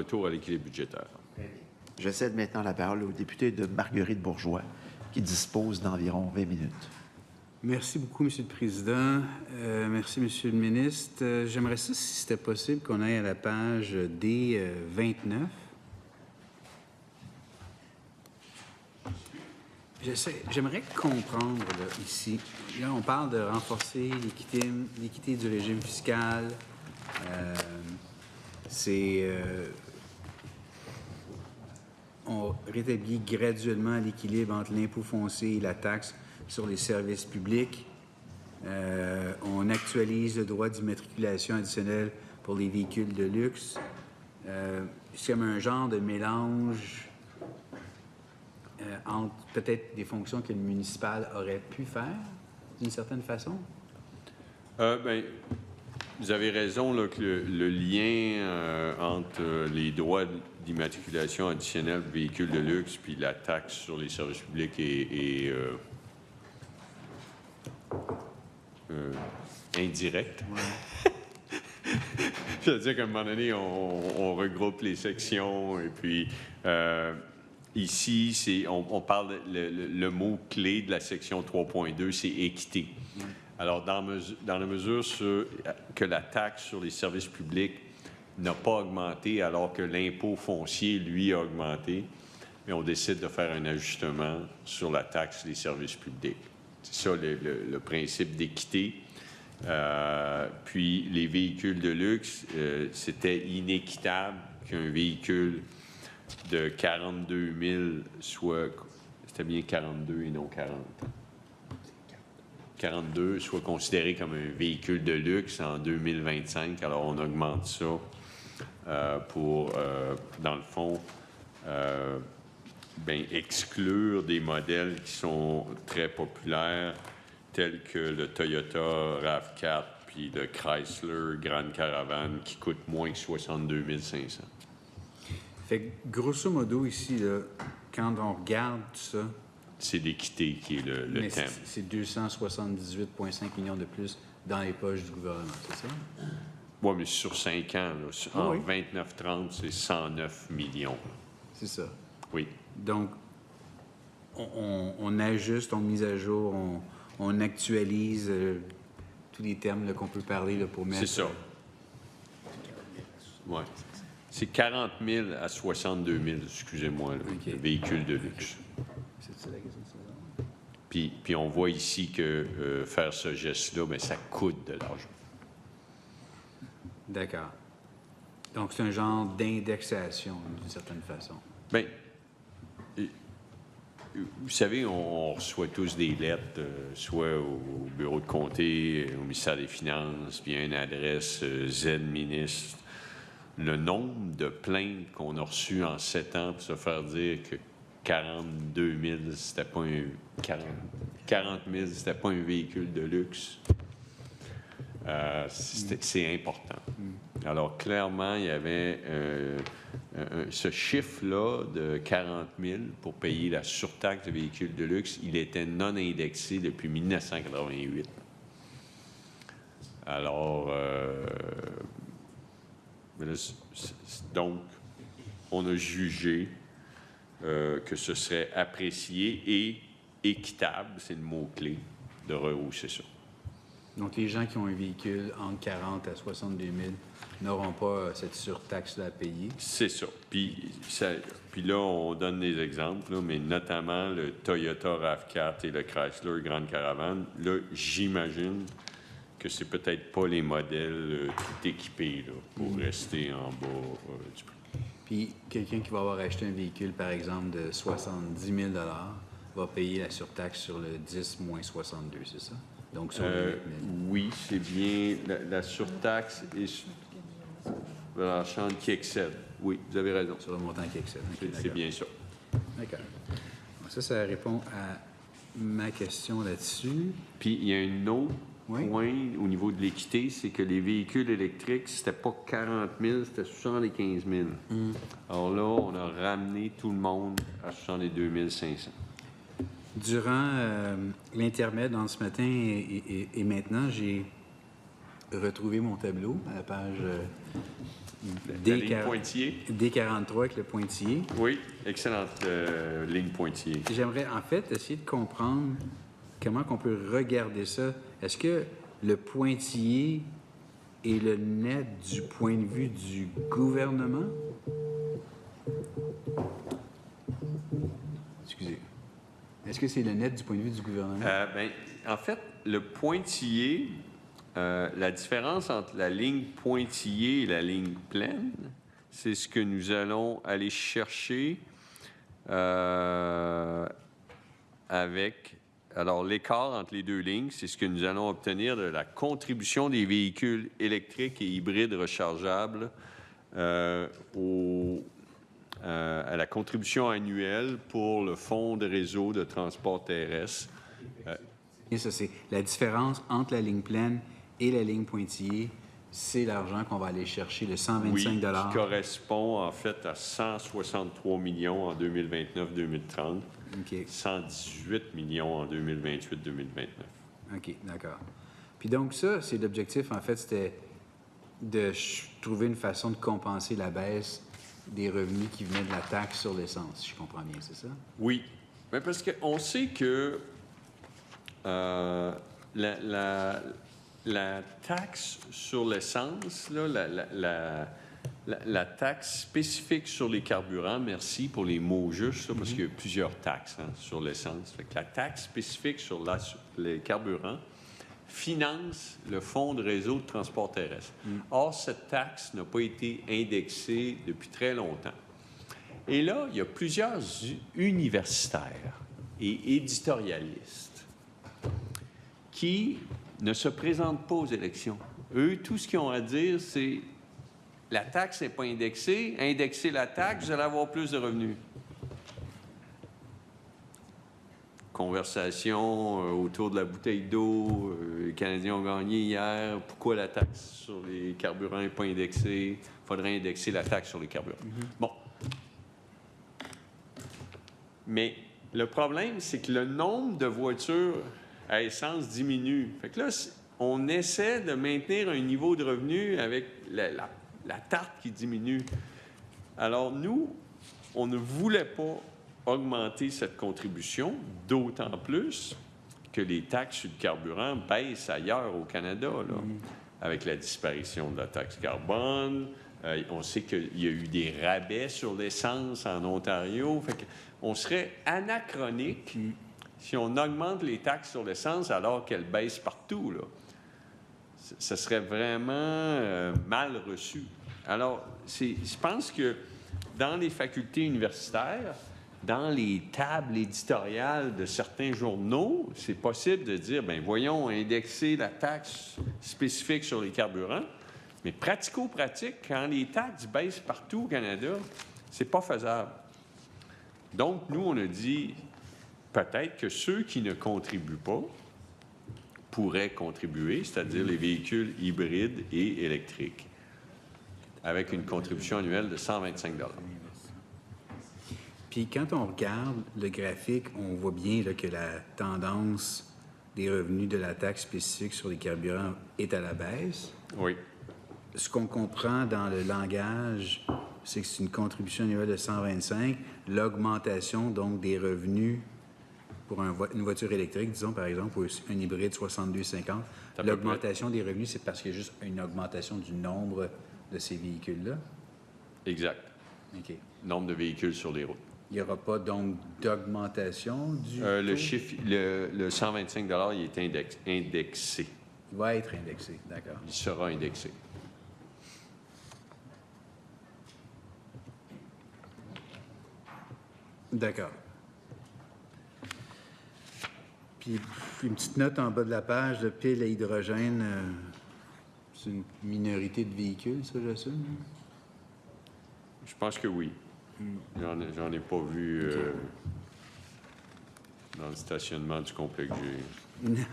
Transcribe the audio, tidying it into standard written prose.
retour à l'équilibre budgétaire. Je cède maintenant la parole au député de Marguerite Bourgeois, qui dispose d'environ 20 minutes. Merci beaucoup, M. le Président. Merci, M. le ministre. J'aimerais ça, si c'était possible, qu'on aille à la page D29. J'aimerais comprendre, là, ici, là, on parle de renforcer l'équité du régime fiscal. On rétablit graduellement l'équilibre entre l'impôt foncier et la taxe sur les services publics. On actualise le droit d'immatriculation additionnelle pour les véhicules de luxe. C'est comme un genre de mélange entre peut-être des fonctions que le municipal aurait pu faire, d'une certaine façon? Bien, vous avez raison là, que le lien entre les droits d'immatriculation additionnelle pour véhicules de luxe puis la taxe sur les services publics est indirect. Ouais. Je veux dire qu'à un moment donné, on regroupe les sections et puis ici, on parle, le mot-clé de la section 3.2, c'est équité. Ouais. Alors, dans la mesure que la taxe sur les services publics n'a pas augmenté alors que l'impôt foncier, lui, a augmenté, mais on décide de faire un ajustement sur la taxe des services publics. C'est ça le principe d'équité. Puis, les véhicules de luxe, c'était inéquitable qu'un véhicule de 42 000 soit... C'était bien 42 et non 40. 42 soit considéré comme un véhicule de luxe en 2025. Alors, on augmente ça pour, dans le fond, exclure des modèles qui sont très populaires, tels que le Toyota RAV4 puis le Chrysler Grand Caravan, qui coûte moins que 62 500. Fait que, grosso modo, ici, là, quand on regarde tout ça... C'est l'équité qui est le thème. C'est 278,5 millions de plus dans les poches du gouvernement, c'est ça? Oui, mais sur 5 ans, là, en 29-30, c'est 109 millions. C'est ça. Oui. Donc, on ajuste, on mise à jour, on actualise tous les termes qu'on peut parler là, pour mettre... C'est ça. Oui. C'est 40 000 à 62 000, excusez-moi, le véhicule de luxe. C'est la question de ça. Puis on voit ici que faire ce geste-là, bien, ça coûte de l'argent. D'accord. Donc, c'est un genre d'indexation, d'une certaine façon. Bien, vous savez, on reçoit tous des lettres, soit au bureau de comté, au ministère des Finances, puis à une adresse Z-ministre. Le nombre de plaintes qu'on a reçues en 7 ans pour se faire dire que 42 000, c'était pas un... 40 000, c'était pas un véhicule de luxe. C'est important. Alors, clairement, il y avait ce chiffre-là de 40 000 pour payer la surtaxe de véhicules de luxe. Il était non indexé depuis 1988. Alors, donc, on a jugé que ce serait apprécié et équitable, c'est le mot-clé, de rehausser ça. Donc, les gens qui ont un véhicule entre 40 à 62 000 n'auront pas cette surtaxe-là à payer? C'est ça. Puis là, on donne des exemples, là, mais notamment le Toyota RAV4 et le Chrysler Grand Caravan. Là, j'imagine que c'est peut-être pas les modèles tout équipés là, pour rester en bas du prix. Puis, quelqu'un qui va avoir acheté un véhicule, par exemple, de 70 000 va payer la surtaxe sur le 10 moins 62, c'est ça? Donc, sur le 8 000. Oui, c'est bien. La surtaxe est sur la chambre qui excède. Oui, vous avez raison. Sur le montant qui excède. Okay, c'est bien ça. D'accord. Ça répond à ma question là-dessus. Puis, il y a un autre point au niveau de l'équité, c'est que les véhicules électriques, c'était pas 40 000, c'était 75 000. Alors là, on a ramené tout le monde à 62 500. Durant l'intermède, ce matin et maintenant, j'ai retrouver mon tableau à la page La ligne pointillée. D43 avec le pointillé. Oui, excellente ligne pointillée. J'aimerais en fait essayer de comprendre comment on peut regarder ça. Est-ce que le pointillé est le net du point de vue du gouvernement? Excusez. Est-ce que c'est le net du point de vue du gouvernement? En fait, le pointillé, la différence entre la ligne pointillée et la ligne pleine, c'est ce que nous allons aller chercher avec... Alors, l'écart entre les deux lignes, c'est ce que nous allons obtenir de la contribution des véhicules électriques et hybrides rechargeables à la contribution annuelle pour le Fonds de réseau de transport terrestre. Et ça, c'est la différence entre la ligne pleine et la ligne pointillée. C'est l'argent qu'on va aller chercher, le 125 Oui, qui correspond en fait à 163 millions en 2029-2030, OK. 118 millions en 2028-2029. OK, d'accord. Puis donc ça, c'est l'objectif, en fait, c'était de trouver une façon de compenser la baisse des revenus qui venaient de la taxe sur l'essence, si je comprends bien, c'est ça? Oui, mais parce qu'on sait que la taxe sur l'essence, là, la taxe spécifique sur les carburants, merci pour les mots justes, là, parce qu'il y a plusieurs taxes sur l'essence. Fait que la taxe spécifique sur les carburants finance le Fonds de réseau de transport terrestre. Or, cette taxe n'a pas été indexée depuis très longtemps. Et là, il y a plusieurs universitaires et éditorialistes qui ne se présentent pas aux élections. Eux, tout ce qu'ils ont à dire, c'est la taxe n'est pas indexée, indexez la taxe, vous allez avoir plus de revenus. Conversation autour de la bouteille d'eau, les Canadiens ont gagné hier, pourquoi la taxe sur les carburants n'est pas indexée? Il faudrait indexer la taxe sur les carburants. Bon. Mais le problème, c'est que le nombre de voitures à essence diminue. Fait que là, on essaie de maintenir un niveau de revenu avec la tarte qui diminue. Alors, nous, on ne voulait pas augmenter cette contribution, d'autant plus que les taxes sur le carburant baissent ailleurs au Canada, là, avec la disparition de la taxe carbone. On sait qu'il y a eu des rabais sur l'essence en Ontario. Fait qu'on serait anachronique si on augmente les taxes sur l'essence alors qu'elles baissent partout, là. Ce serait vraiment mal reçu. Alors, je pense que dans les facultés universitaires, dans les tables éditoriales de certains journaux, c'est possible de dire, bien, voyons, indexer la taxe spécifique sur les carburants, mais pratico-pratique, quand les taxes baissent partout au Canada, c'est pas faisable. Donc, nous, on a dit, peut-être que ceux qui ne contribuent pas pourraient contribuer, c'est-à-dire les véhicules hybrides et électriques, avec une contribution annuelle de 125 $. Puis quand on regarde le graphique, on voit bien là, que la tendance des revenus de la taxe spécifique sur les carburants est à la baisse. Oui. Ce qu'on comprend dans le langage, c'est que c'est une contribution annuelle de 125. L'augmentation, donc, des revenus pour une voiture électrique, disons, par exemple, ou un hybride 6250, l'augmentation des revenus, c'est parce qu'il y a juste une augmentation du nombre de ces véhicules-là? Exact. OK. Nombre de véhicules sur les routes. Il n'y aura pas, donc, d'augmentation du Le taux? chiffre, le 125 $, il est indexé. Il va être indexé, d'accord. Il sera indexé. D'accord. Puis une petite note en bas de la page, de pile à hydrogène, c'est une minorité de véhicules, ça, j'assume? Je pense que oui. J'en ai pas vu dans le stationnement du complexe que j'ai.